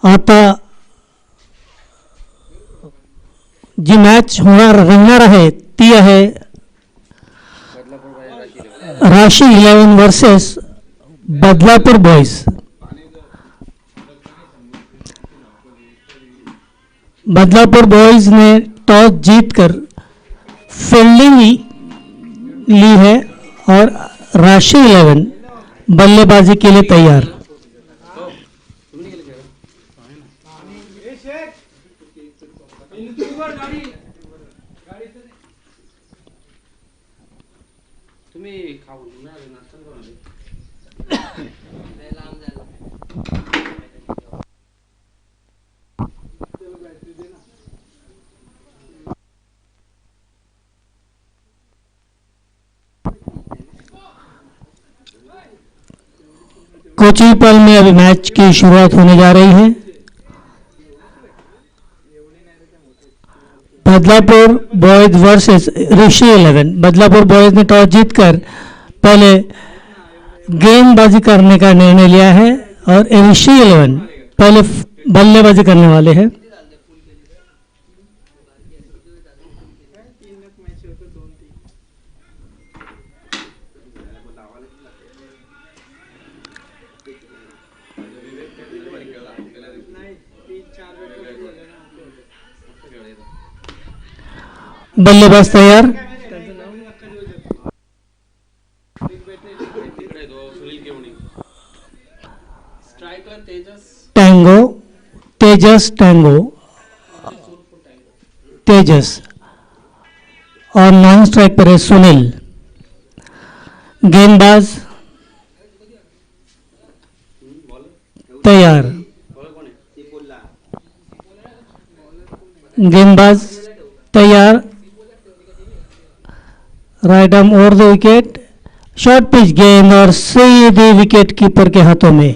आता जी मॅच रंगणार आहे ती आहे राशी 11 versus Badlapur boys. Badlapur boys ने टॉस जीतकर फील्डिंग ली है और राशि 11 बल्लेबाजी के लिए तैयार. कुछ ही पल में अभी मैच की शुरुआत होने जा रही है. बदलापुर बॉयज वर्सेस ऋषि 11. बदलापुर बॉयज ने टॉस जीतकर पहले गेंदबाजी करने का निर्णय लिया है और ऋषि 11 पहले बल्लेबाजी करने वाले हैं. बल्लेबाज तैयार. टैंगो तेजस टैंगो तेजस और नॉन स्ट्राइक पर है सुनील. गेंदबाज तैयार. गेंदबाज तैयार. Right arm over the wicket. Short pitch गेंद और सीधे विकेट कीपर के हाथों में.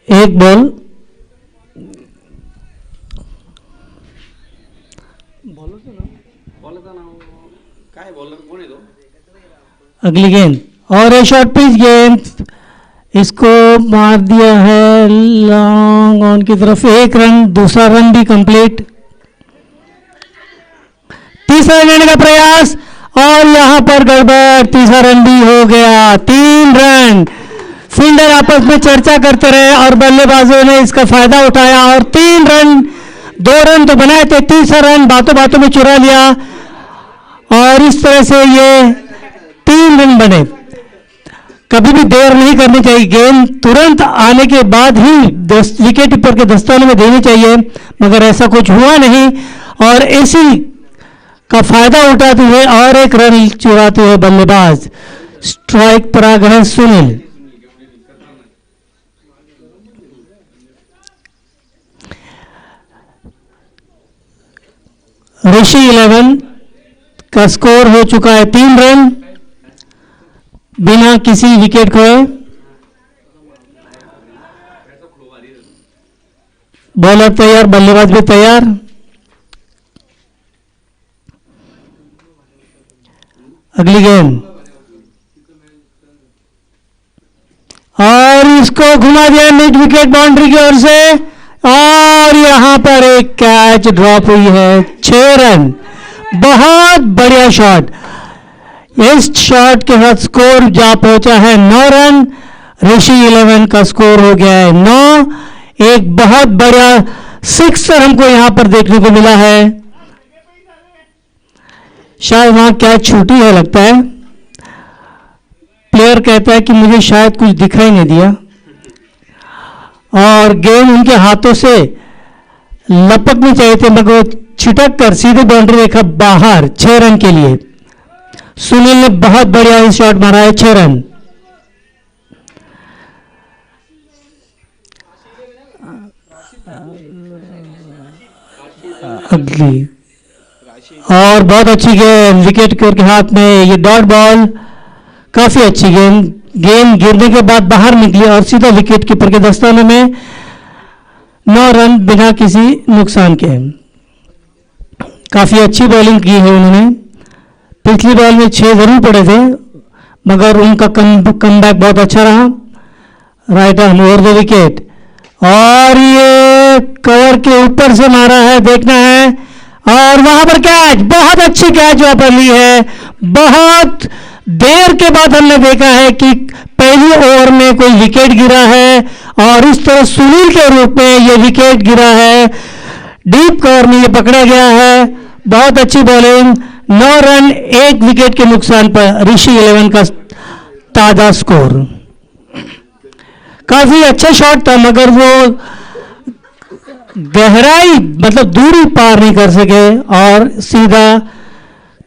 एक बॉल. अगली गेंद और एक शॉर्ट पिच गेंद. इसको मार दिया है लॉन्ग ऑन की तरफ. एक रन. दूसरा रन भी कंप्लीट. तीसरा रन लेने का प्रयास और यहां पर गड़बड़. तीसरा रन भी हो गया. 3 रन. फील्डर आपस में चर्चा करते रहे और बल्लेबाजों ने इसका फायदा उठाया और 3 रन. 2 रन तो बनाए थे. तीसरा रन बातों बातों में चुरा लिया और इस तरह से ये 3 रन बने. कभी भी देर नहीं करनी चाहिए. गेंद तुरंत आने के बाद ही विकेट कीपर के दस्ताने में देनी चाहिए, मगर ऐसा कुछ हुआ नहीं और इसी का फायदा उठाते हुए और एक रन चुराते हुए बल्लेबाज. स्ट्राइक पर आ गए सुनील. ऋषि 11 का स्कोर हो चुका है 3 रन बिना किसी विकेट खोए. बॉलर तैयार. बल्लेबाज भी तैयार. अगली गेंद और इसको घुमा दिया मिड विकेट बाउंड्री की ओर से और यहां पर एक कैच ड्रॉप हुई है. 6 रन. बहुत बढ़िया शॉट. इस शॉट के साथ स्कोर जा पहुंचा है 9 रन. ऋषि 11 का स्कोर हो गया है 9. एक बहुत बढ़िया सिक्सर हमको यहां पर देखने को मिला है. शायद वहां कैच छूटी है लगता है. प्लेयर कहता है कि मुझे शायद कुछ दिखाई नहीं दिया और गेंद उनके हाथों से लपकनी चाहिए थे मगर छिटक कर सीधे बाउंड्री रेखा बाहर. 6 रन के लिए सुनील ने बहुत बढ़िया शॉट मारा है. 6 रन. अगली और बहुत अच्छी गेंद विकेट कीपर के हाथ में. ये डॉट बॉल काफी अच्छी गेंद. गेंद गिरने के बाद बाहर निकली और सीधा विकेट कीपर के दस्ताने में, 9 रन बिना किसी नुकसान के। काफी अच्छी बॉलिंग की है उन्होंने। पिछली बॉल में 6 जरूर पड़े थे, मगर उनका कमबैक बहुत अच्छा रहा। Right arm over the wicket, और ये कवर के ऊपर से मारा है, देखना है। और वहां पर कैच, बहुत अच्छी कैच वहां पर ली है। बहुत देर के बाद हमने देखा है कि पहली ओवर में कोई विकेट गिरा है, और इस तरह सुनील के रूप में ये विकेट गिरा है। डीप कवर में ये पकड़ा गया है। बहुत अच्छी बॉलिंग। 9 रन 1 विकेट के नुकसान पर ऋषि 11 का ताजा स्कोर। काफी अच्छा शॉट था, मगर वो गहराई मतलब दूरी पार नहीं कर सके, और सीधा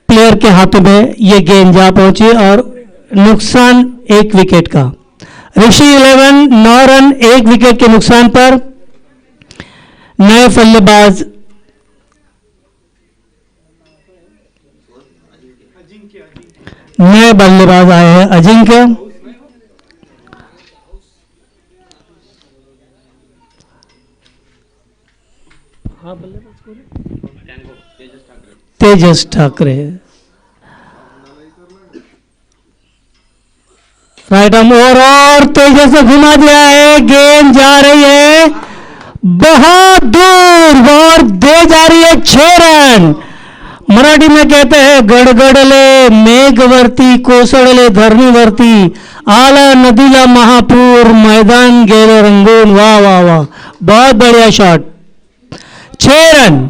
प्लेयर के हाथों में ये गेंद जा पहुंची और नुकसान 1 विकेट का। ऋषि 11 9 रन 1 विकेट के नुकसान पर। नए बल्लेबाज आए हैं, अजिंक्य। तेजस ठाकरे। राइट आर्म ओवर, और तेजस ने घुमा दिया है। गेंद जा रही है बहुत दूर और दे जा रही है 6 रन। मराठी में कहते हैं गडगडले मेघवर्ती कोसळले धरणीवरती, आला नदीला महापूर मैदान गेले रंगून। वाह वाह वाह, बहुत बढ़िया शॉट। 6 रन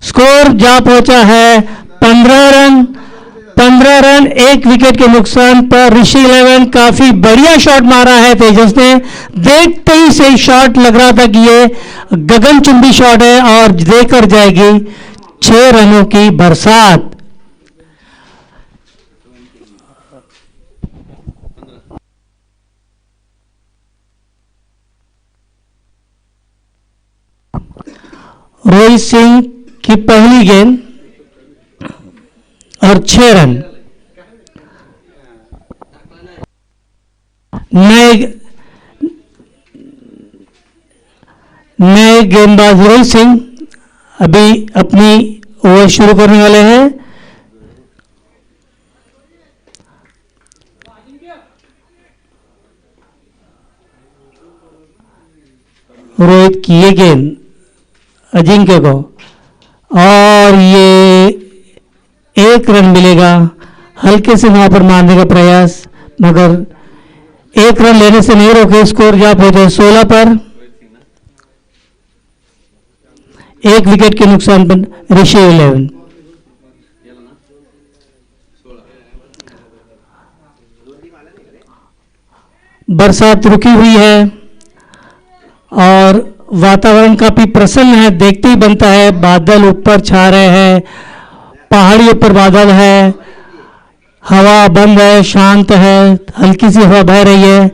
स्कोर जा पहुंचा है 15 रन। 15 रन 1 विकेट के नुकसान पर ऋषि 11 काफी बढ़िया शॉट मारा है तेजस ने। देखते ही से शॉट लग रहा था कि ये गगनचुंबी शॉट है और देकर जाएगी 6 रनों की बरसात। रोहित सिंह की पहली गेंद और 6 रन। नए गेंदबाज रोहित सिंह अभी अपनी ओवर शुरू करने वाले हैं। रोहित की ये गेंद अजिंक्य को, और ये 1 रन मिलेगा। हल्के से वहां पर मारने का प्रयास, मगर 1 रन लेने से नहीं रोके। स्कोर जा पहुंचे 16 पर। 1 विकेट के नुकसान पर ऋषि 11। बरसात रुकी हुई है और वातावरण काफी प्रसन्न है, देखते ही बनता है। बादल ऊपर छा रहे हैं, पहाड़ी ऊपर बादल है, हवा बंद है, शांत है, हल्की सी हवा बह रही है।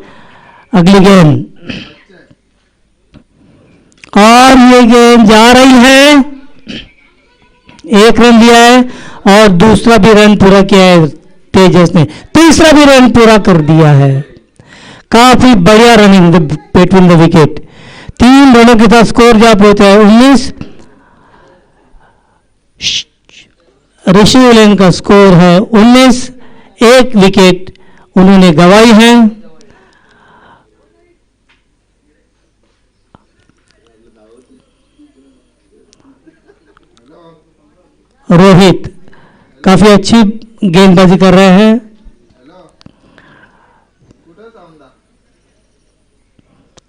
अगली गेंद, और ये गेंद जा रही है। 1 रन दिया है और दूसरा भी रन पूरा किया है तेजस ने। तीसरा भी रन पूरा कर दिया है। काफी बढ़िया रनिंग बिटवीन द विकेट। 3 रनों के साथ स्कोर जा पहुंचा है 19। ऋषि 11 का स्कोर है 19। 1 विकेट उन्होंने गंवाई है। रोहित काफी अच्छी गेंदबाजी कर रहे हैं।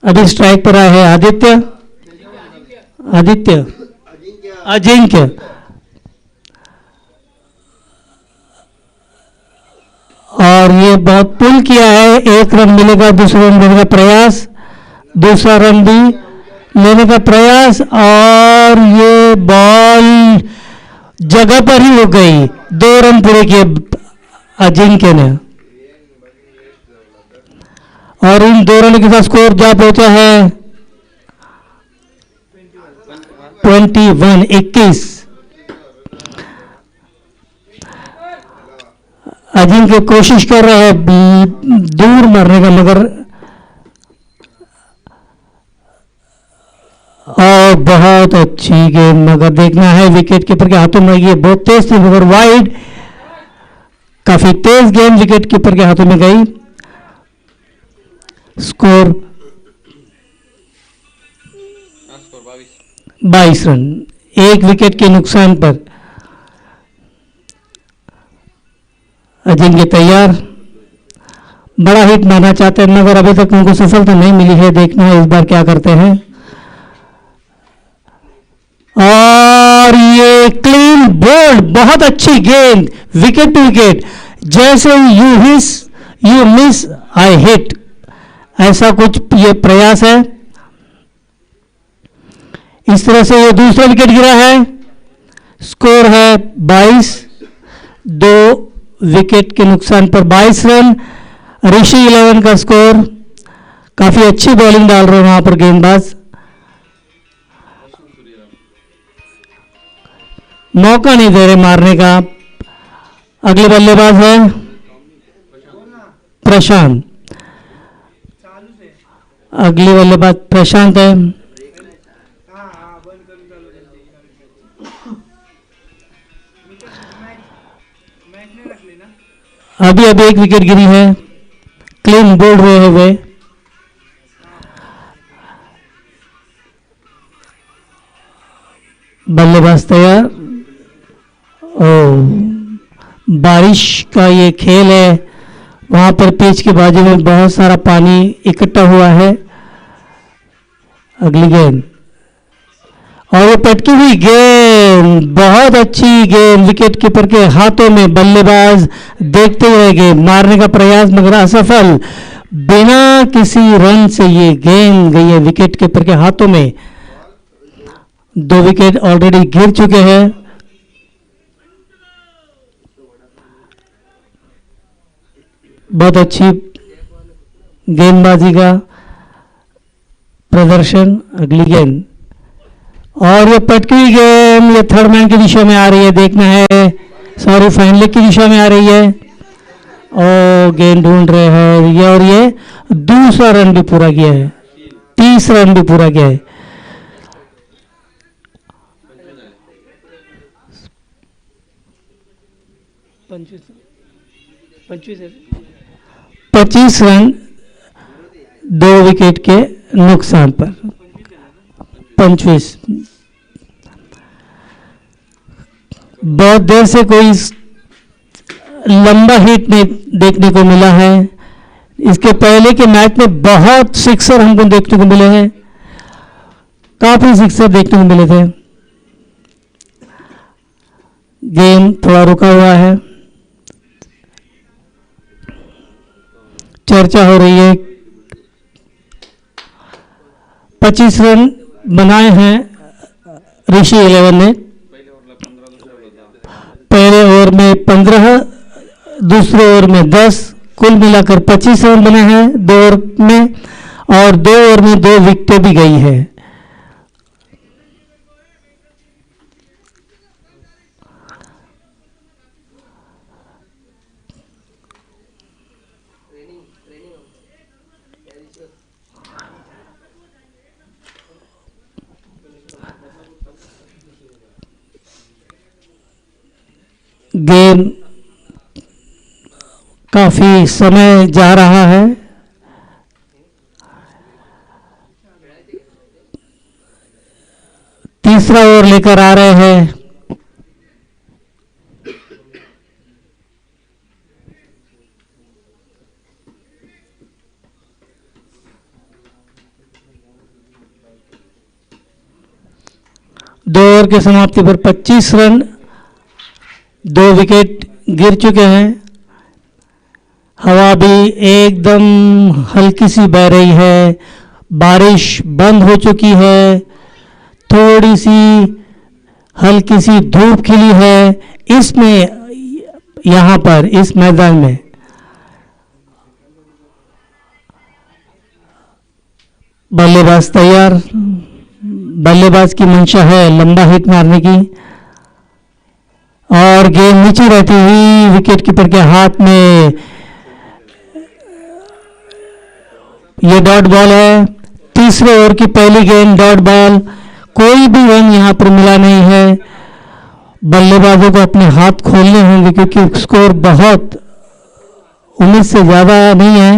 अभी स्ट्राइक पर आए हैं अजिंक्य। और ये बहुत पुल किया है। 1 रन मिलेगा, दूसरा रन लेने का प्रयास, दूसरा रन भी लेने का प्रयास, और ये बॉल जगह पर ही हो गई। 2 रन पूरे किए अजिंक्य ने, और इन 2 रनों के साथ स्कोर जा पहुंचा है 21। अजिंक्य कोशिश कर रहे हैं दूर मारने का, मगर और बहुत अच्छी गेंद, मगर देखना है विकेट कीपर के हाथों में, ये बहुत तेज थी मगर वाइड, काफी तेज गेंद विकेट कीपर के हाथों में गई। स्कोर 22 रन, एक विकेट के नुकसान पर। अजिंक्य तैयार, बड़ा हिट मारना चाहते हैं मगर अभी तक उनको सफलता नहीं मिली है, देखना है इस बार क्या करते हैं। और ये क्लीन बोल्ड, बहुत अच्छी गेंद, विकेट टू विकेट, जैसे यू मिस आई हिट, ऐसा कुछ ये प्रयास है। इस तरह से ये दूसरा विकेट गिरा है। स्कोर है 22, 2 विकेट के नुकसान पर 22 रन। ऋषि 11 का स्कोर, काफी अच्छी बॉलिंग डाल रहे हैं वहां पर गेंदबाज, मौका नहीं दे रहे मारने का। अगले बल्लेबाज है प्रशांत, अगले बल्लेबाज प्रशांत है। अभी अभी एक विकेट गिरी है, क्लीन बोल्ड रहे हुए। बल्लेबाज तैयार। बारिश का ये खेल है, वहां पर पिच के बाजू में बहुत सारा पानी इकट्ठा हुआ है। अगली गेंद, और वो पटकी हुई गेंद, बहुत अच्छी गेंद विकेट कीपर के हाथों में। बल्लेबाज देखते रह गए, मारने का प्रयास मगर असफल, बिना किसी रन से ये गेंद गई है विकेट कीपर के हाथों में। 2 विकेट ऑलरेडी गिर चुके हैं। बहुत अच्छी गेंदबाजी का प्रदर्शन। अगली गेंद, और ये पटकी हुई गेंद, ये थर्ड मैन की दिशा में आ रही है, देखना है, सॉरी फाइन लेग की दिशा में आ रही है। और गेंद ढूंढ रहे हैं ये, और ये दूसरा रन भी पूरा किया है, 30 रन भी पूरा किया है। पच्चीस रन 2 विकेट के नुकसान पर। 25, बहुत देर से कोई लंबा हिट नहीं देखने को मिला है। इसके पहले के मैच में बहुत सिक्सर हमको देखने को मिले हैं, काफी सिक्सर देखने को मिले थे। गेम थोड़ा रुका हुआ है, चर्चा हो रही है। 25 रन बनाए हैं ऋषि 11 ने। पहले ओवर में 15, दूसरे ओवर में 10, कुल मिलाकर 25 रन बने हैं 2 ओवर में, और 2 ओवर में 2 विकेटें भी गई है। गेम काफी समय जा रहा है। तीसरा ओवर लेकर आ रहे हैं दो ओवर के समाप्ति पर 25 रन, 2 विकेट गिर चुके हैं। हवा भी एकदम हल्की सी बह रही है, बारिश बंद हो चुकी है, थोड़ी सी हल्की सी धूप खिली है इसमें, यहाँ पर इस मैदान में। बल्लेबाज तैयार, बल्लेबाज की मंशा है लंबा हिट मारने की, और गेंद नीचे रहती हुई विकेट कीपर के हाथ में। ये डॉट बॉल है। तीसरे ओवर की पहली गेंद डॉट बॉल, कोई भी रन यहां पर मिला नहीं है। बल्लेबाजों को अपने हाथ खोलने होंगे क्योंकि स्कोर बहुत उम्मीद से ज्यादा नहीं है।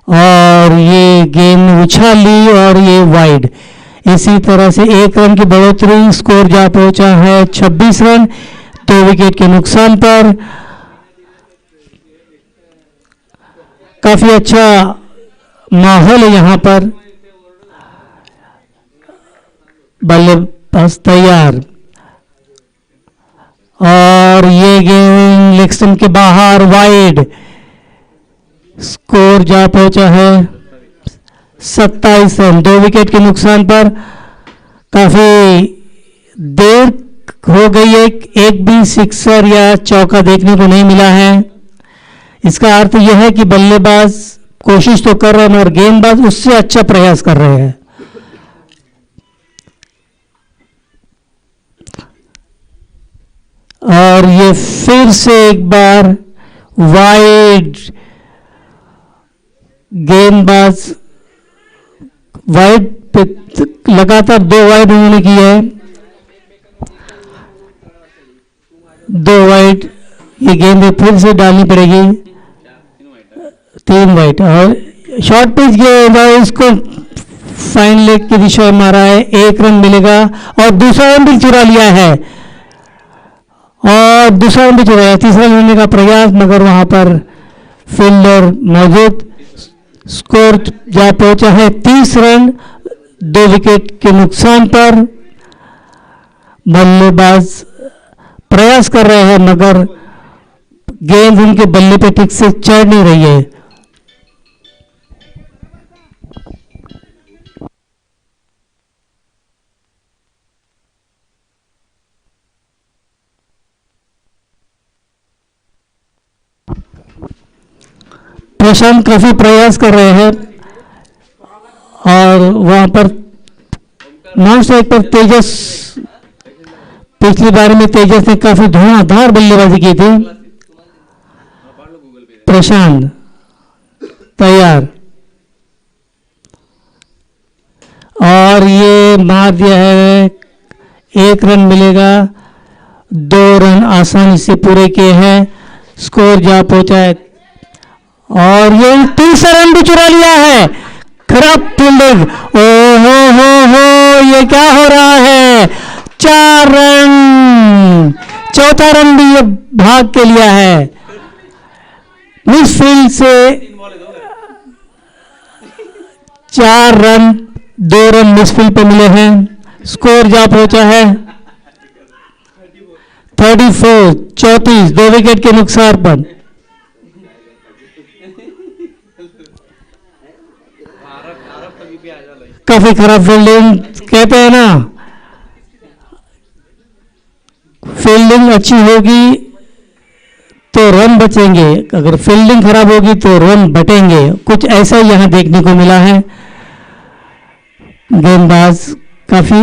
और ये गेंद उछाल ली और ये वाइड। इसी तरह से 1 रन की बढ़ोतरी, स्कोर जा पहुंचा है 26 रन 2 विकेट के नुकसान पर। काफी अच्छा माहौल है यहां पर। बल्लेबाज तैयार और ये गेंद लेग स्टंप के बाहर वाइड। स्कोर जा पहुंचा है 27 रन 2 विकेट के नुकसान पर। काफी देर हो गई है, एक भी सिक्सर या चौका देखने को नहीं मिला है। इसका अर्थ यह है कि बल्लेबाज कोशिश तो कर रहे हैं और गेंदबाज उससे अच्छा प्रयास कर रहे हैं। और ये फिर से एक बार वाइड। गेंदबाज वाइड पे लगातार 2 वाइड उन्होंने की है। 2 वाइड। ये गेंद फिर से डालनी पड़ेगी। 3 वाइड और शॉर्ट पिच गेंद और इसको फाइन लेग की दिशा में मारा है। 1 रन मिलेगा और दूसरा रन भी चुरा लिया है और दूसरा रन भी चुराया। तीसरा लेने का प्रयास मगर वहां पर फील्डर मौजूद। स्कोर जा पहुंचा है 30 रन 2 विकेट के नुकसान पर। बल्लेबाज प्रयास कर रहे हैं मगर गेंद उनके बल्ले पे ठीक से चढ़ नहीं रही है। प्रशांत काफी प्रयास कर रहे हैं और वहां पर नॉन स्ट्राइक पर तेजस, पिछली बार में तेजस ने काफी धुआंधार बल्लेबाजी की थी। प्रशांत तैयार और ये मार दिया है। 1 रन मिलेगा। 2 रन आसानी से पूरे किए हैं। स्कोर जा पहुंचा है और ये 3 रन भी चुरा लिया है। खराब फील्डिंग। हो ये क्या हो रहा है। 4 रन। चौथा रन भी ये भाग के लिया है। मिडफील्ड से 4 रन 2 रन मिडफील्ड पे मिले हैं। स्कोर जा पहुंचा है 34 2 विकेट के नुकसान पर। काफी खराब फील्डिंग। कहते हैं ना, फील्डिंग अच्छी होगी तो रन बचेंगे, अगर फील्डिंग खराब होगी तो रन बटेंगे। कुछ ऐसा ही यहां देखने को मिला है। गेंदबाज काफी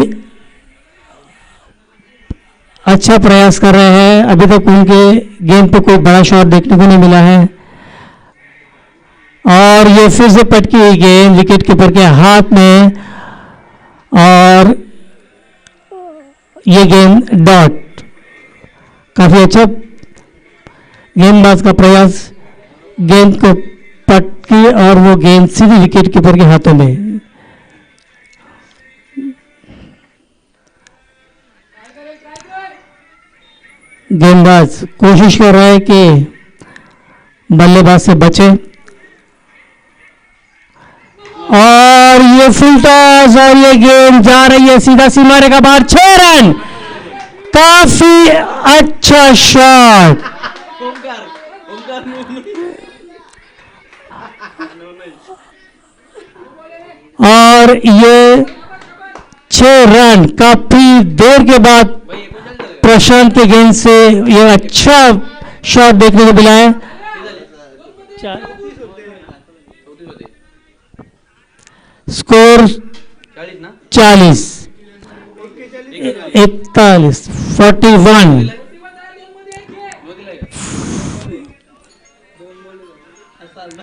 अच्छा प्रयास कर रहे हैं। अभी तक उनके गेंद पे कोई बड़ा शॉट देखने को नहीं मिला है। और ये फिर से पटकी हुई गेंद विकेट कीपर के हाथ में और ये गेंद डॉट। काफी अच्छा गेंदबाज का प्रयास। गेंद को पटकी और वो गेंद सीधी विकेट कीपर के हाथों में। गेंदबाज कोशिश कर रहा है कि बल्लेबाज से बचे और ये फुल टॉस और ये गेंद जा रही है सीधा सीमा रेखा बाहर। 6 रन। काफी अच्छा शॉट। और ये 6 रन काफी देर के बाद प्रशांत के गेंद से ये अच्छा शॉट देखने को मिला है। स्कोर 40 41 41 बहुत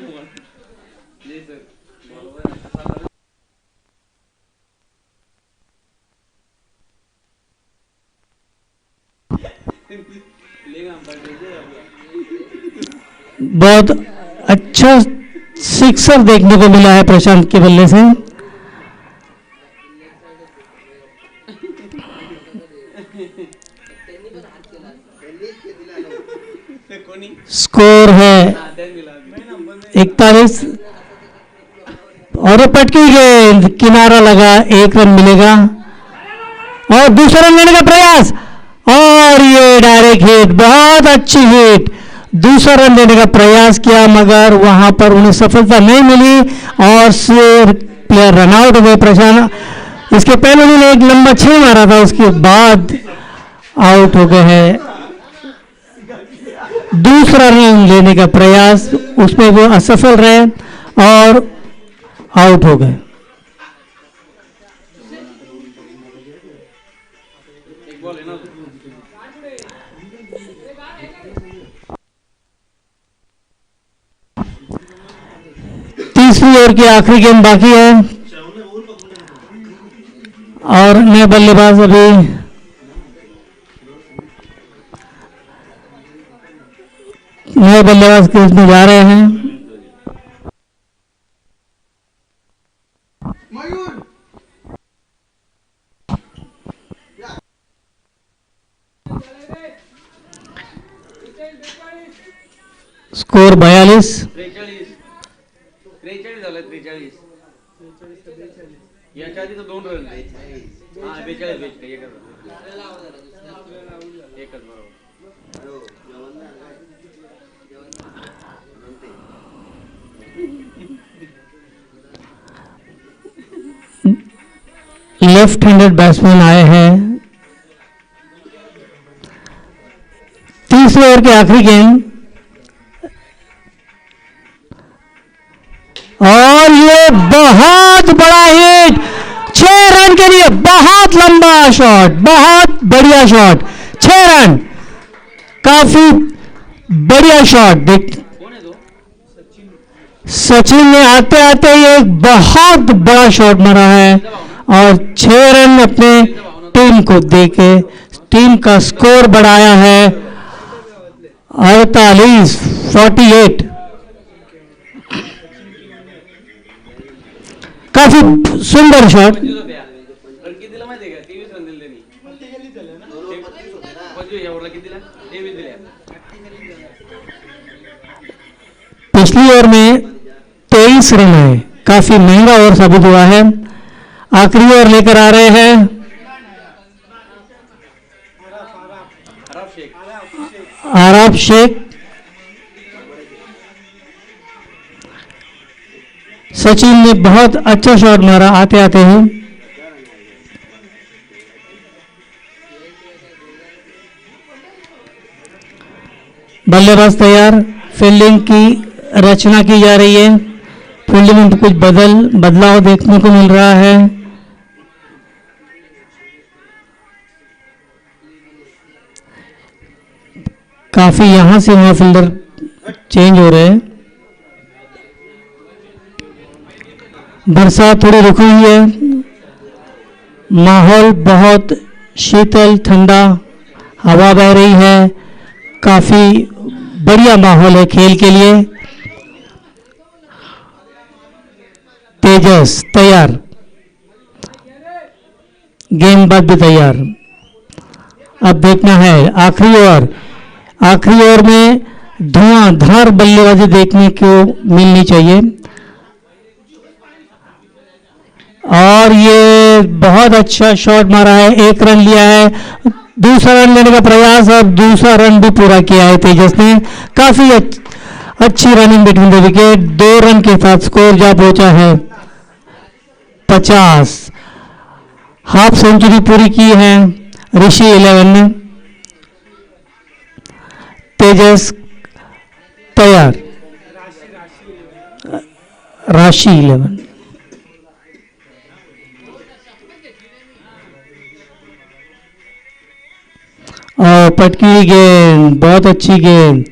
अच्छा सिक्सर देखने को मिला है प्रशांत के बल्ले से। स्कोर है 41 और ये पटकी गेंद किनारा लगा, 1 रन मिलेगा और दूसरा रन लेने का प्रयास और ये डायरेक्ट हिट, बहुत अच्छी हिट। दूसरा रन लेने का प्रयास किया मगर वहां पर उन्हें सफलता नहीं मिली और प्लेयर रन आउट हो गए प्रशांत। इसके पहले उन्होंने एक लंबा 6 मारा था, उसके बाद आउट हो गए हैं। दूसरा रन लेने का प्रयास, उसमें वो असफल रहे और आउट हो गए। तीसरी ओवर की आखिरी गेंद बाकी है और नए बल्लेबाज अभी नए बल्लेबाज क्रीज में जा रहे हैं। स्कोर 42 झालं 43 याच्या आधी तर 2 रन हा 42 एकच बरोबर। लेफ्ट हैंडेड बैट्समैन आए हैं। तीसरे ओवर की आखिरी गेंद और ये बहुत बड़ा हिट, 6 रन के लिए बहुत लंबा शॉट, बहुत बढ़िया शॉट, 6 रन, काफी बढ़िया शॉट। देख सचिन ने आते आते एक बहुत बड़ा शॉट मारा है और 6 रन अपने टीम को देके टीम का स्कोर बढ़ाया है 48। काफी सुंदर शॉट। पिछली ओवर में 23 रन है, काफी महंगा ओवर साबित हुआ है। आखिरी ओवर लेकर आ रहे हैं आराफ शेख। सचिन ने बहुत अच्छा शॉट मारा आते आते ही। बल्लेबाज तैयार, फील्डिंग की रचना की जा रही है। फील्डिंग में कुछ बदलाव देखने को मिल रहा है। काफी यहां से वहां फील्डर चेंज हो रहे हैं। बरसात थोड़ी रुकी हुई है, माहौल बहुत शीतल ठंडा, हवा बह रही है, काफी बढ़िया माहौल है खेल के लिए। तेजस तैयार, गेंदबाज भी तैयार। अब देखना है आखिरी ओवर में धुआंधार बल्लेबाजी देखने को मिलनी चाहिए। और ये बहुत अच्छा शॉट मारा है, 1 रन लिया है। दूसरा रन लेने का प्रयास और दूसरा रन भी पूरा किया है तेजस ने। काफी अच्छी running between the wicket, 2 run के साथ स्कोर जा पहुंचा है 50। हाफ सेंचुरी पूरी की है ऋषि 11 ने। तेजस तैयार, राशि 11। और पटकी गेंद, बहुत अच्छी गेंद,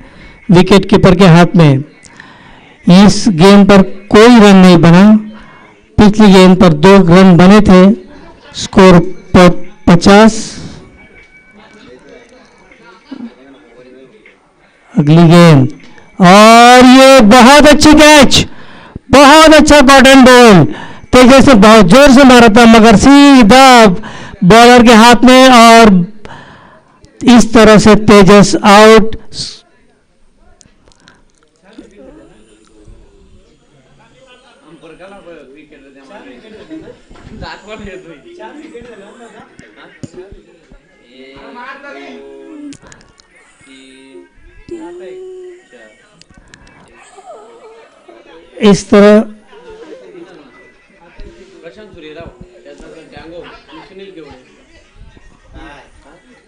विकेट कीपर के हाथ में। इस गेंद पर कोई रन नहीं बना। पिछली गेंद पर 2 रन बने थे। स्कोर 50। अगली गेंद और ये बहुत अच्छी कैच, बहुत अच्छा कॉटन बॉल। तेजस से बहुत जोर से मारा था मगर सीधा बॉलर के हाथ में और इस तरह से तेजस आउट। इस तरह प्रशांत सूर्यराव त्याचा जँगो सुनील केवळे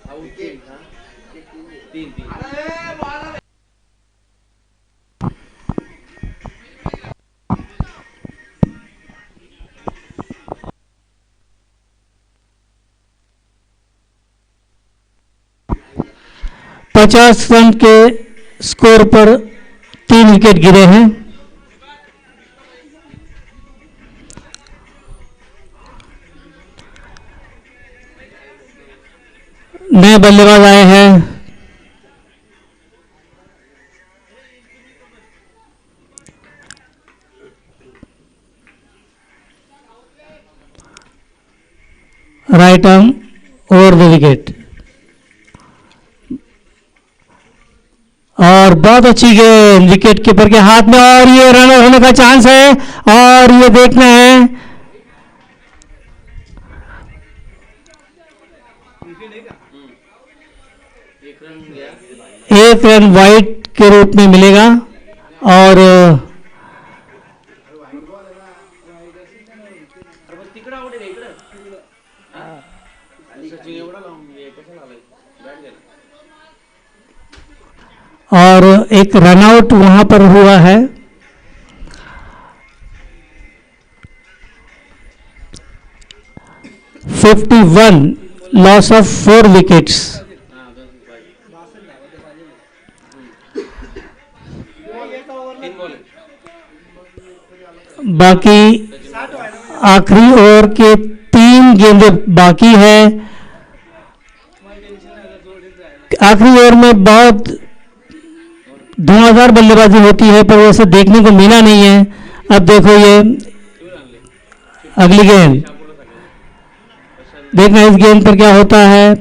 आउट 3 50 रन के स्कोर पर 3 विकेट गिरे हैं। नए बल्लेबाज आए हैं। Right arm over the wicket और बहुत अच्छी गेंद विकेट कीपर के हाथ में और ये रन होने का चांस है और ये देखना है। एक रन वाइट के रूप में मिलेगा और एक रनआउट वहां पर हुआ है। Loss of 4 wickets. बाकी आखिरी ओवर के 3 गेंदें बाकी है। आखिरी ओवर में बहुत धुआंधार बल्लेबाजी होती है पर वैसे देखने को मिला नहीं है। अब देखो ये अगली गेंद, देखना इस गेंद पर क्या होता है।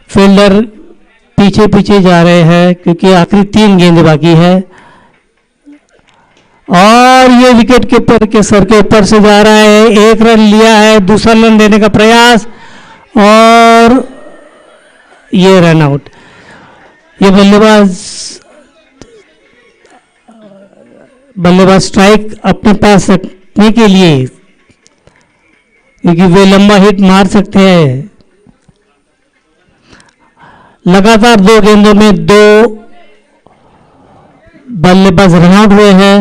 फील्डर पीछे पीछे जा रहे हैं क्योंकि आखिरी 3 गेंदें बाकी है और ये विकेट कीपर के सर के ऊपर से जा रहा है। 1 रन लिया है, दूसरा रन लेने का प्रयास और ये रन आउट। ये बल्लेबाज स्ट्राइक अपने पास रखने के लिए, क्योंकि वे लंबा हिट मार सकते हैं। लगातार 2 गेंदों में 2 बल्लेबाज रन आउट हुए हैं।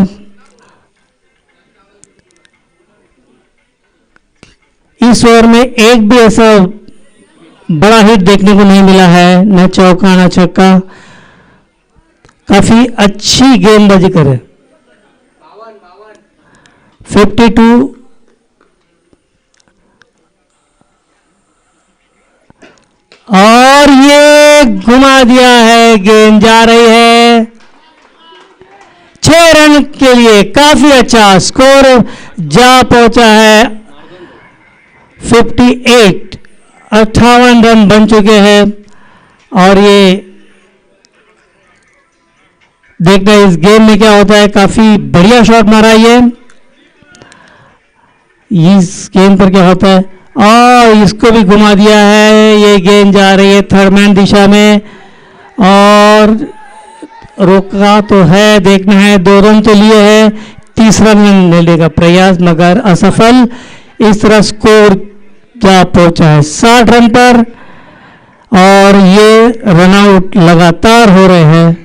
इस ओवर में एक भी ऐसा बड़ा हिट देखने को नहीं मिला है, न चौका न छक्का। काफी अच्छी गेंदबाजी करे। 52 और ये घुमा दिया है, गेंद जा रही है 6 रन के लिए। काफी अच्छा स्कोर जा पहुंचा है 58। 58 रन बन चुके हैं और ये देखना इस गेम में क्या होता है। काफी बढ़िया शॉट मारा ये। इस गेंद पर क्या होता है और इसको भी घुमा दिया है। ये गेंद जा रही है थर्ड मैन दिशा में और रोका तो है, देखना है। 2 रन तो लिए हैं, तीसरा रन लेने का प्रयास मगर असफल। इस तरह स्कोर जा पहुंचा है 60 रन पर और ये रनआउट लगातार हो रहे हैं।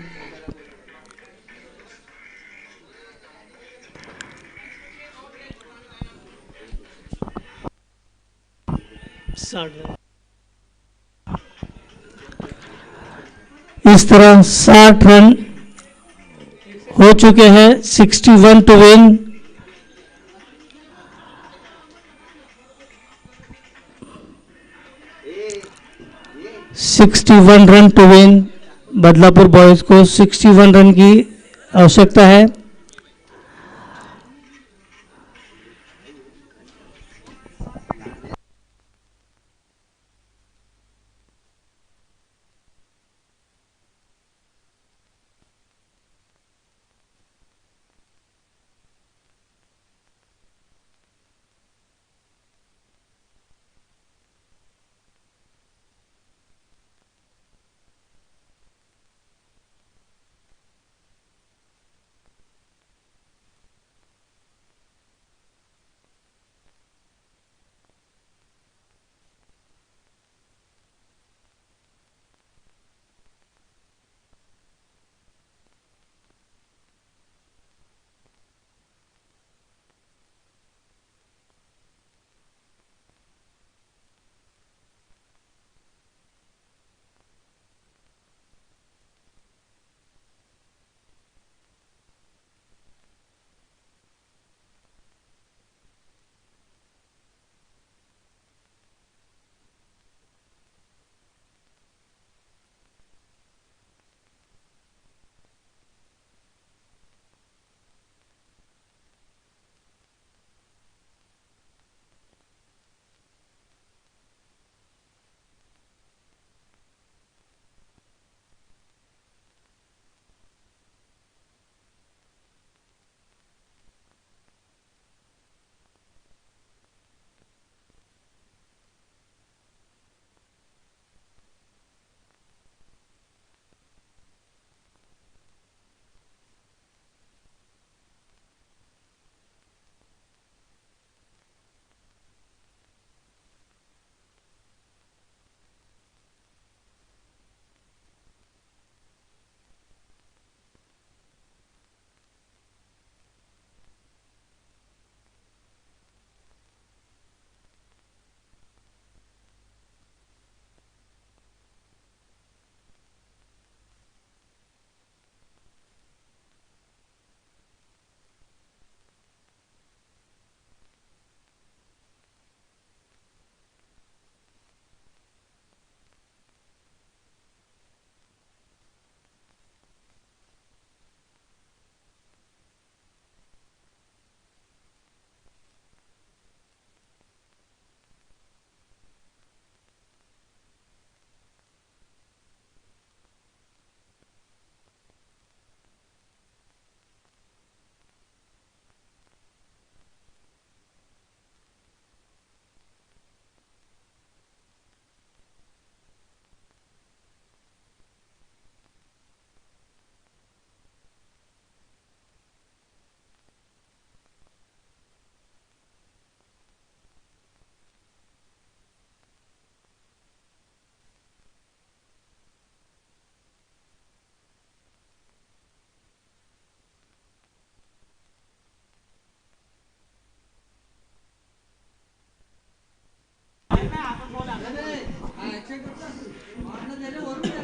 इस तरह 60 रन हो हो चुके हैं 61 to win. Run to win. Badlapur boys को 61 रन की आवश्यकता है।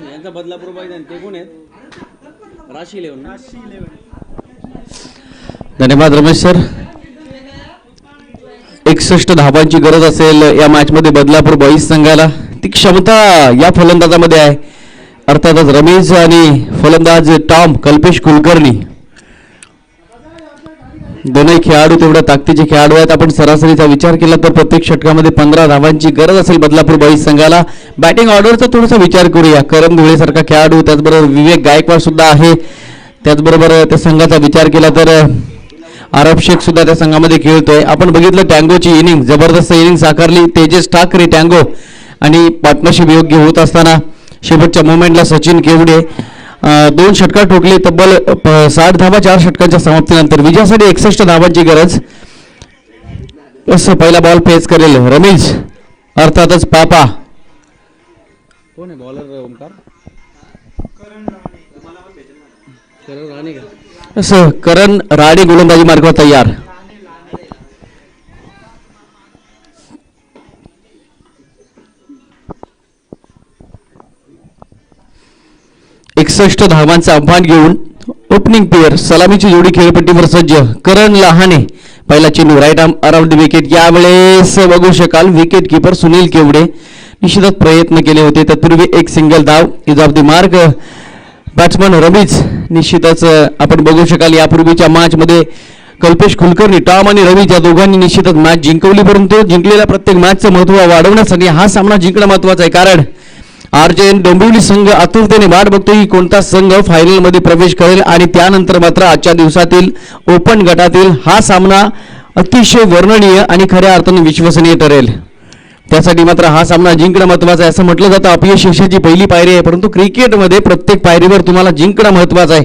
यांचा बदलापूर बॉयज आणि ते कोण आहेत? राशी 11. धन्यवाद रमेश सर. 61 धावांची गरज असेल या मॅच मध्ये बदलापूर बॉईज संघाला. ती क्षमता या फलंदाजामध्ये आहे. अर्थातच रमेश आणि फलंदाज टॉम कल्पेश कुलकर्णी दोन्ही खेळाडू तेवढ्या ताकदीचे खेळाडू आहेत. आपण सरासरीचा विचार केला तर प्रत्येक षटकामध्ये 15 धावांची गरज असेल बदलापूर बॉईज संघाला. बॅटिंग ऑर्डरचा थोडासा विचार करूया. करम धुळेसारखा खेळाडू, त्याचबरोबर विवेक गायकवाड सुद्धा आहे. त्याचबरोबर त्या संघाचा विचार केला तर आरब शेख सुद्धा त्या संघामध्ये खेळतोय. आपण बघितलं टँगोची इनिंग, जबरदस्त इनिंग साकारली तेजस ठाकरे टँगो आणि पार्टनरशिप योग्य होत असताना शेवटच्या मोमेंटला सचिन केवडे 2 षटकार ठोकले. तब्बल 60 धावा 4 षटकांच्या समाप्तीनंतर. विजयासाठी 61 धावांची गरज. पहिला बॉल फेस करेल रमेश, अर्थातच पापा. कोण आहे बॉलर? ओमकार करण राणे का? करण राणे गोलंदाजी मार्गावर तयार. धावांचा आव्हान घेऊन ओपनिंग पेअर सलामीची जोडी खेळपट्टीवर सज्ज. करण लहाने पहिला चेंडू right arm around the wicket. यावेळेस बघू शकाल विकेट किपर सुनील केवडे निश्चितच प्रयत्न केले होते. तत्पूर्वी एक सिंगल धाव is off the mark. Batsman Ramiz निश्चितच आपण बघू शकाल यापूर्वीच्या मॅच मध्ये कल्पेश कुलकर्णी टॉम आणि रमीज या दोघांनी निश्चितच मॅच जिंकवली, परंतु जिंकलेल्या प्रत्येक मॅचचं महत्त्व वाढवण्यासाठी हा सामना जिंकणं महत्त्वाचं आहे. कारण RJN डोंबिवली संघ आतुरतेने वाट बघतोय की कोणता संघ फायनलमध्ये प्रवेश करेल आणि त्यानंतर मात्र आजच्या दिवसातील ओपन गटातील हा सामना अतिशय वर्णनीय आणि खऱ्या अर्थाने विश्वसनीय ठरेल. त्यासाठी मात्र हा सामना जिंकणं महत्त्वाचं आहे. असं म्हटलं जातं अपयश यशाची पहिली पायरी आहे, परंतु क्रिकेटमध्ये प्रत्येक पायरीवर तुम्हाला जिंकणं महत्त्वाचं आहे.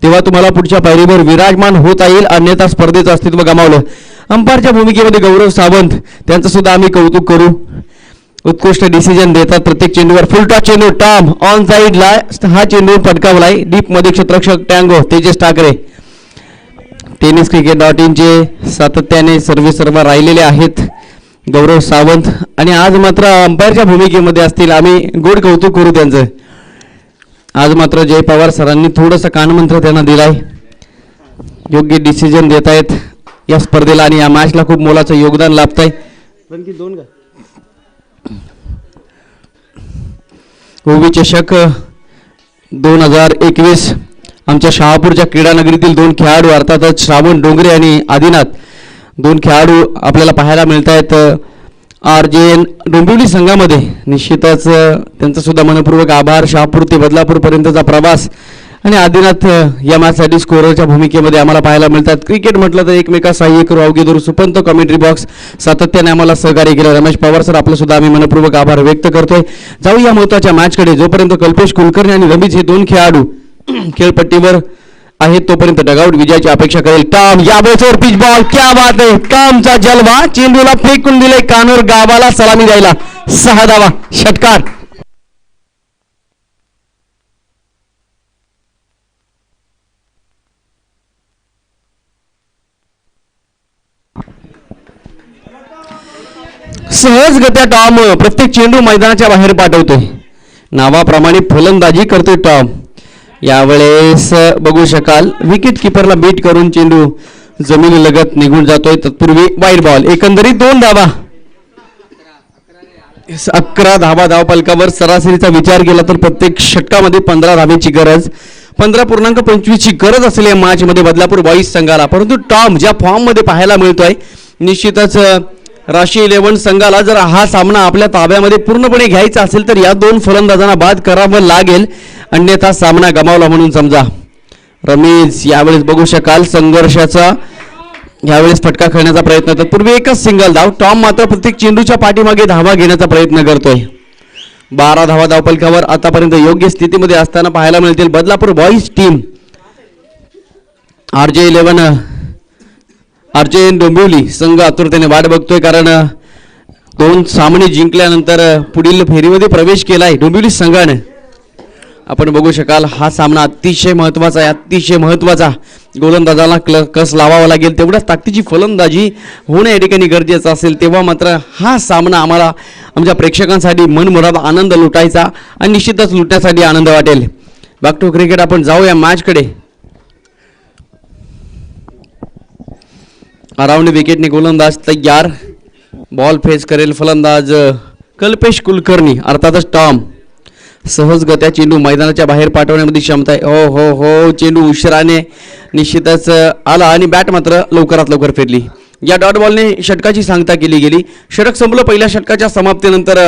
तेव्हा तुम्हाला पुढच्या पायरीवर विराजमान होता येईल, अन्यथा स्पर्धेचं अस्तित्व गमावलं. अंपायरच्या भूमिकेमध्ये गौरव सावंत त्यांचं सुद्धा आम्ही कौतुक करू. उत्कृष्ट डिसिजन देतात प्रत्येक चेंडूवर. फुलटॉस चेंडू टॉम ऑन साईडला हा चेंडू पटकावलाय. डीप मध्ये क्षेत्ररक्षक टँगो तेजस ठाकरे. टेनिस cricket.in चे सातत्याने सर्वेसर्वा राहिलेले आहेत गौरव सावंत आणि आज मात्र अंपायरच्या भूमिकेमध्ये असतील. आम्ही गोड कौतुक करू त्यांचं. आज मात्र जय पवार सरांनी थोडंसं कानमंत्र त्यांना दिलाय. योग्य डिसिजन देत आहेत या स्पर्धेला आणि या मॅचला खूप मोलाचं योगदान लाभत आहे. दोन का ओवी चषक 2021 आमच्या शहापूरच्या क्रीडानगरीतील दोन खेळाडू अर्थातच श्रावण डोंगरे आणि आदिनाथ दोन खेळाडू आपल्याला पाहायला मिळत आहेत RJN डोंबिवली संघामध्ये. निश्चितच त्यांचा सुद्धा मनपूर्वक आभार. शहापूर ते बदलापूरपर्यंतचा प्रवास आणि आदिनाथ या मॅचसाठी स्कोररच्या भूमिकेमध्ये आम्हाला पाहायला मिळतात. क्रिकेट म्हटलं तर एकमेका सहाय्य करू अवघे धरू सुपंत कमेंट्री बॉक्स सातत्याने आम्हाला सहकार्य केलं. रमेश पवार सर आपलं सुद्धा आम्ही मनपूर्वक आभार व्यक्त करतोय. जाऊ या महत्त्वाच्या मॅचकडे. जोपर्यंत कल्पेश कुलकर्णी आणि रमीज हे दोन खेळाडू खेळपट्टीवर आहेत तोपर्यंत डगआउट विजयाची अपेक्षा करेल. टॉम यावेळेस पिच बॉल क्या बात आहे. टॉमचा जलवा चेंडूला फेकून दिले कानूर गावाला सलामी द्यायला. 6 धावा षटकार. सहजगत्या टॉम प्रत्येक चेंडू मैदानाच्या बाहेर पाठवतोय. नावाप्रमाणे फलंदाजी करतोय टॉम. यावेळेस बघू शकाल विकेट किपरला बीट करून चेंडू जमिनी लगत निघून जातोय. तत्पूर्वी वाईड बॉल. एकंदरीत 2 धावा. 11 धावा धावफलकावर. सरासरीचा विचार केला तर प्रत्येक षटकामध्ये 15 धावेची गरज 15.25 ची गरज असलेल्या या मॅचमध्ये बदलापूर बॉईज संघाला. परंतु टॉम ज्या फॉर्ममध्ये पाहायला मिळतोय निश्चितच राशी 11 संघाला जर हा सामना आपल्या ताब्यामध्ये पूर्णपणे घ्यायचा असेल तर या दोन फलंदाजांना बाद करावं लागेल, अन्यथा सामना गमावला म्हणून समजा. रमेश यावेळेस बघू शकाल संघर्षाचा यावेळेस फटका खेळण्याचा प्रयत्न. तत्पूर्वी एकच सिंगल धाव. टॉम मात्र प्रत्येक चेंडूच्या पाठीमागे धावा घेण्याचा प्रयत्न करतोय. 12 धावा धावफलकावर आतापर्यंत योग्य स्थितीमध्ये असताना पाहायला मिळतील Badlapur boys team. RJN Dombivli संघ आतुरतेने वाट बघतोय, कारण 2 सामने जिंकल्यानंतर पुढील फेरीमध्ये प्रवेश केलाय डोंबिवली संघाने. आपण बघू शकाल हा सामना अतिशय महत्त्वाचा आहे. अतिशय महत्त्वाचा. गोलंदाजाला कस लावावा लागेल, तेवढ्याच ताकदीची फलंदाजी होणं या ठिकाणी गरजेचं असेल. तेव्हा मात्र हा सामना आम्हाला आमच्या प्रेक्षकांसाठी मनमुराद आनंद लुटायचा आणि निश्चितच लुटण्यासाठी आनंद वाटेल. Back to cricket. आपण जाऊया मॅचकडे. अराउंड विकेटने गोलंदाज तयार. बॉल फेस करेल फलंदाज कल्पेश कुलकर्णी अर्थातच टॉम. सहजगत्या चेंडू मैदानाच्या बाहेर पाठवण्यामध्ये क्षमता आहे. हो चेंडू उशिराने निश्चितच आला आणि बॅट मात्र लवकरात लवकर फिरली. या डॉट बॉलने षटकाची सांगता केली गेली. षटक संपलं. पहिल्या षटकाच्या समाप्तीनंतर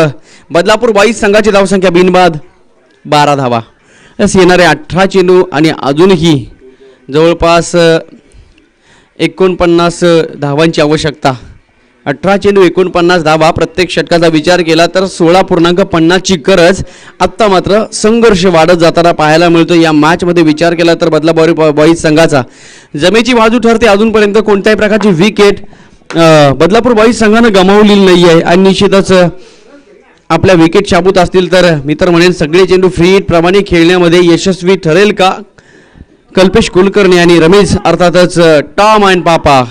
बदलापूर बॉईज संघाची धावसंख्या बिनबाद 12 धावा. येणारे 18 चेंडू आणि अजूनही जवळपास 49 धावांची आवश्यकता. 18 चेंडू 49 धावा. प्रत्येक षटकाचा विचार केला तर 16.50 ची गरज. आत्ता मात्र संघर्ष वाढत जाताना पाहायला मिळतो या मॅचमध्ये. विचार केला तर बदलापूर बॉईज संघाचा जमेची बाजू ठरते. अजूनपर्यंत कोणत्याही प्रकारची विकेट बदलापूर बॉईज संघानं गमावलेली नाही आहे आणि निश्चितच आपल्या विकेट शाबूत असतील तर मी तर म्हणेन सगळे चेंडू फ्री हिट प्रमाणे खेळण्यामध्ये यशस्वी ठरेल का कल्पेश कुलकर्णी आणि रमेश अर्थातच टॉम अँड पापा.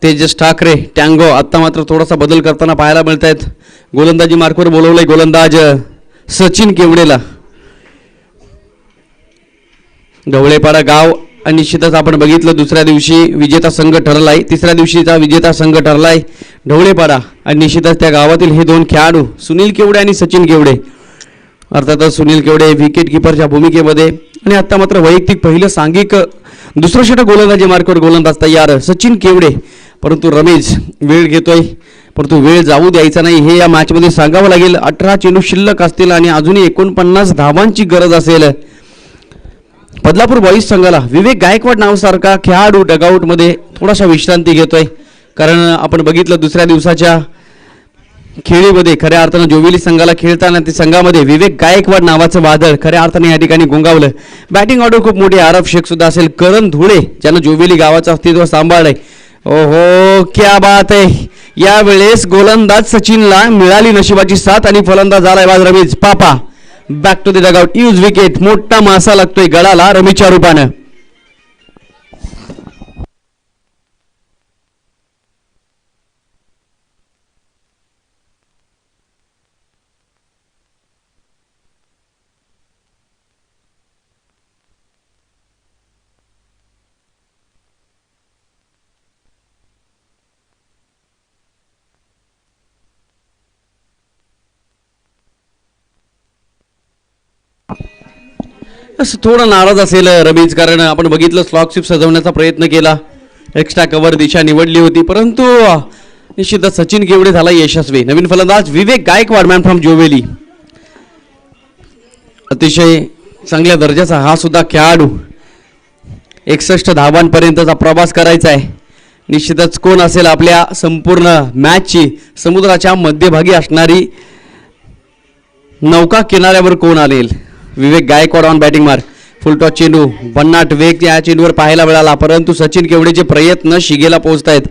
तेजस ठाकरे टँगो आत्ता मात्र थोडासा बदल करताना पाहायला मिळत आहेत. गोलंदाजी मार्कवर बोलवलंय गोलंदाज सचिन केवडेला. ढवळेपाडा गाव निश्चितच आपण बघितलं दुसऱ्या दिवशी विजेता संघ ठरलाय, तिसऱ्या दिवशीचा विजेता संघ ठरलाय ढवळेपाडा आणि निश्चितच त्या गावातील हे दोन खेळाडू सुनील केवडे आणि सचिन केवडे. अर्थातच सुनील केवडे विकेट किपरच्या भूमिकेमध्ये आणि आता मात्र वैयक्तिक पहिलं सांघिक दुसरं षटक गोलंदाजी मार्कवर गोलंदाज तयार सचिन केवडे. परंतु रमेश वेळ घेतोय, परंतु वेळ जाऊ द्यायचा नाही हे या मॅचमध्ये सांगावं लागेल. 18 चेंडू शिल्लक असतील आणि अजूनही 49 धावांची गरज असेल. बदलापूर बॉईज संघाला विवेक गायकवाड नावासारखा खेळाडू डगआउटमध्ये थोडासा विश्रांती घेतोय, कारण आपण बघितलं दुसऱ्या दिवसाच्या खेळीमध्ये खऱ्या अर्थानं जोवेली संघाला खेळताना ते संघामध्ये विवेक गायकवाड नावाचं वादळ खऱ्या अर्थाने या ठिकाणी गुंगावलं. बॅटिंग ऑर्डर खूप मोठी आरब शेख सुद्धा असेल, करण धुळे ज्यानं जोवेली गावाचं अस्तित्व सांभाळलंय. ओहो क्या बात आहे. यावेळेस गोलंदाज सचिनला मिळाली नशिबाची साथ आणि फलंदाज झालाय बाज रमेश पापा. Back to the dugout, huge wicket. मोठा मासा लागतोय गळाला रमेशच्या रूपानं. असं थोडं नाराज असेल रमेश, कारण आपण बघितलं स्लॉक स्वीप सजवण्याचा प्रयत्न केला, एक्स्ट्रा कव्हर दिशा निवडली होती, परंतु निश्चितच सचिन केवडे झाला यशस्वी. नवीन फलंदाज विवेक गायकवाड मॅन फ्रॉम जोवेली. अतिशय चांगल्या दर्जाचा हा सुद्धा खेळाडू. 61 धावांपर्यंतचा प्रवास करायचा आहे. निश्चितच कोण असेल आपल्या संपूर्ण मॅचची समुद्राच्या मध्यभागी असणारी नौका किनाऱ्यावर कोण आलेल. Vivek Gaikwad on batting mark. Full toss चेंडू, भन्नाट वेग या चेंडूवर पाहायला मिळाला, परंतु सचिन केवडेचे प्रयत्न शिगेला पोहोचतायत.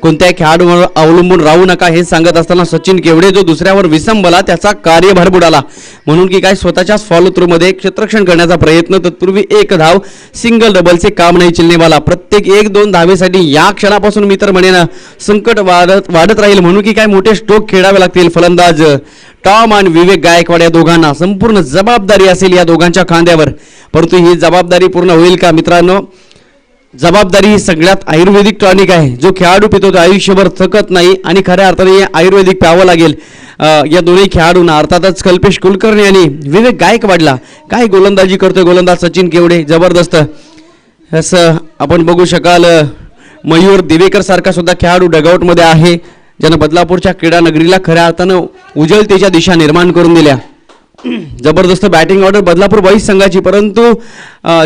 कोणत्याही खेळाडूवर अवलंबून राहू नका हे सांगत असताना सचिन केवडे जो दुसऱ्यावर विसंबला त्याचा कार्यभार बुडाला, म्हणून की काय स्वतःच्याच फॉलो थ्रू मध्ये क्षेत्ररक्षण करण्याचा प्रयत्न. तत्पूर्वी एक धाव, सिंगल डबलचे काम नाही चिलनेवाला. प्रत्येक 1-2 धावेसाठी या क्षणापासून मी तर म्हणेन संकट वाढत राहील, म्हणून की काय मोठे स्ट्रोक खेळावे लागतील. फलंदाज टॉम आणि विवेक गायकवाड या दोघांना संपूर्ण जबाबदारी असेल या दोघांच्या खांद्यावर, परंतु ही जबाबदारी पूर्ण होईल का मित्रांनो. जबाबदारी ही सगळ्यात आयुर्वेदिक टॉनिक आहे. जो खेळाडू पितो तो आयुष्यभर थकत नाही आणि खऱ्या अर्थाने आयुर्वेदिक प्यावं लागेल. या दोन्ही खेळाडूंना अर्थातच कल्पेश कुलकर्णी आणि विवेक गायकवाडला. काय गोलंदाजी करतोय गोलंदाज सचिन केवडे, जबरदस्त. असं आपण बघू शकाल मयूर दिवेकर सारखा सुद्धा खेळाडू डगआउटमध्ये आहे, ज्यानं बदलापूरच्या क्रीडा नगरीला खऱ्या अर्थानं उजळतेच्या दिशा निर्माण करून दिल्या. जबरदस्त बॅटिंग ऑर्डर बदलापूर बॉईज संघाची, परंतु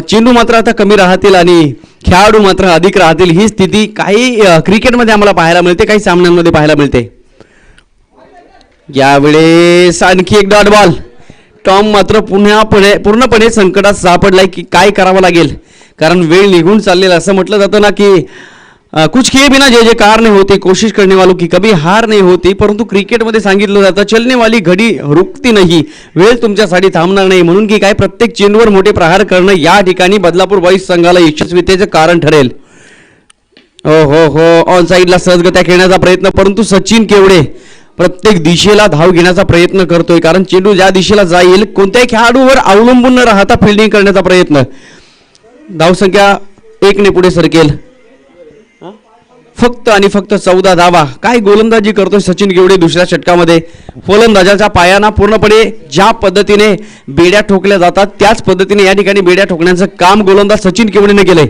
चेंडू मात्र आता कमी राहतील आणि खेळाडू मात्र अधिक राहतील. ही स्थिती काही क्रिकेटमध्ये आम्हाला पाहायला मिळते, काही सामन्यांमध्ये पाहायला मिळते. यावेळेस आणखी एक डॉट बॉल. टॉम मात्र पूर्णपणे संकटात सापडलाय की काय करावं लागेल, कारण वेळ निघून चाललेला. असं म्हटलं जातं ना की कुछ किए बिना जय जयकार नहीं होती, कोशिश करने वालों की कभी हार नहीं होती. परंतु क्रिकेटमध्ये सांगितलं जातं चलने वाली घडी रुकती नाही, वेळ तुमच्यासाठी थांबणार नाही, म्हणून की काय प्रत्येक चेंडूवर मोठे प्रहार करणं या ठिकाणी बदलापूर बॉईज संघाला यशस्वीतेचं कारण ठरेल. हो ऑन साईडला सहजगत्या खेळण्याचा प्रयत्न, परंतु सचिन केवडे प्रत्येक दिशेला धाव घेण्याचा प्रयत्न करतोय, कारण चेंडू ज्या दिशेला जाईल कोणत्याही खेळाडूवर अवलंबून न राहता फिल्डिंग करण्याचा प्रयत्न. धावसंख्या 1 ने पुढे सरकेल. फक्त आणि फक्त 14 धावा. काय गोलंदाजी करतोय सचिन केवडे दुसऱ्या षटकामध्ये. फलंदाजाच्या पायांना पूर्णपणे ज्या पद्धतीने बेड्या ठोकल्या जातात त्याच पद्धतीने या ठिकाणी बेड्या ठोकण्याचं काम गोलंदाज सचिन केवडेने केलंय.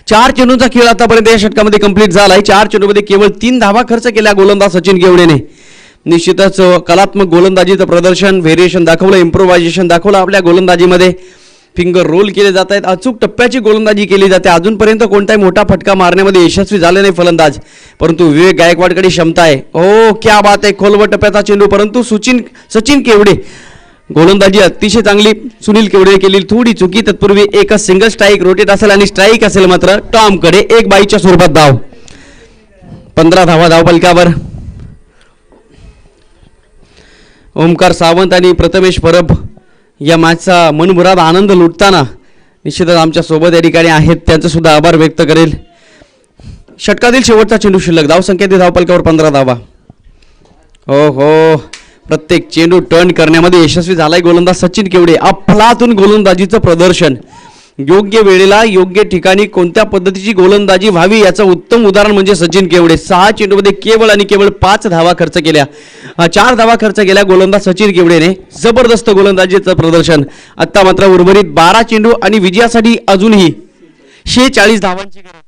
4 चेंडूंचा खेळ आतापर्यंत या षटकामध्ये कंप्लीट झालाय. 4 चेंडूमध्ये केवळ 3 धावा खर्च केल्या गोलंदाज सचिन केवडेने. निश्चितच कलात्मक गोलंदाजीचं प्रदर्शन, व्हेरिएशन दाखवलं, इम्प्रोव्हायझेशन दाखवलं आपल्या गोलंदाजीमध्ये. फिंगर रोल केले जात आहेत, अचूक टप्प्याची गोलंदाजी केली जाते. अजूनपर्यंत कोणताही मोठा फटका मारण्यामध्ये यशस्वी झाले नाही फलंदाज, परंतु विवेक गायकवाडकडे क्षमता आहे. ओ क्या बात आहे, खोलवर टप्प्याचा चेंडू, परंतु सचिन केवडे गोलंदाजी अतिशय चांगली सुनील केवडे केली. थोडी चुकी, तत्पूर्वी एक सिंगल स्ट्राईक रोटेट असेल आणि स्ट्राईक असेल मात्र टॉमकडे 1 बाईच्या स्वरूपात धाव. 15 धावा धावफलकावर. ओमकार सावंत आणि प्रथमेश परब या मॅचचा मनमुराद आनंद लुटताना निश्चितच आमच्या सोबत या ठिकाणी आहेत, त्यांचा सुद्धा आभार व्यक्त करेल. षटकातील शेवटचा चेंडू शिल्लक, धावसंख्या ते धावपलकावर 15 धावा. हो हो, प्रत्येक चेंडू टर्न करण्यामध्ये यशस्वी झालाय गोलंदाज सचिन केवडे. अफलातून गोलंदाजीचं प्रदर्शन, योग्य वेळेला योग्य ठिकाणी कोणत्या पद्धतीची गोलंदाजी व्हावी याचं उत्तम उदाहरण म्हणजे सचिन केवडे. 6 चेंडूमध्ये केवळ आणि केवळ 5 धावा खर्च केल्या, 4 धावा खर्च केल्या गोलंदाज सचिन केवडेने. जबरदस्त गोलंदाजीचं प्रदर्शन. आता मात्र उर्वरित 12 चेंडू आणि विजयासाठी अजूनही 46 धावांची गरज.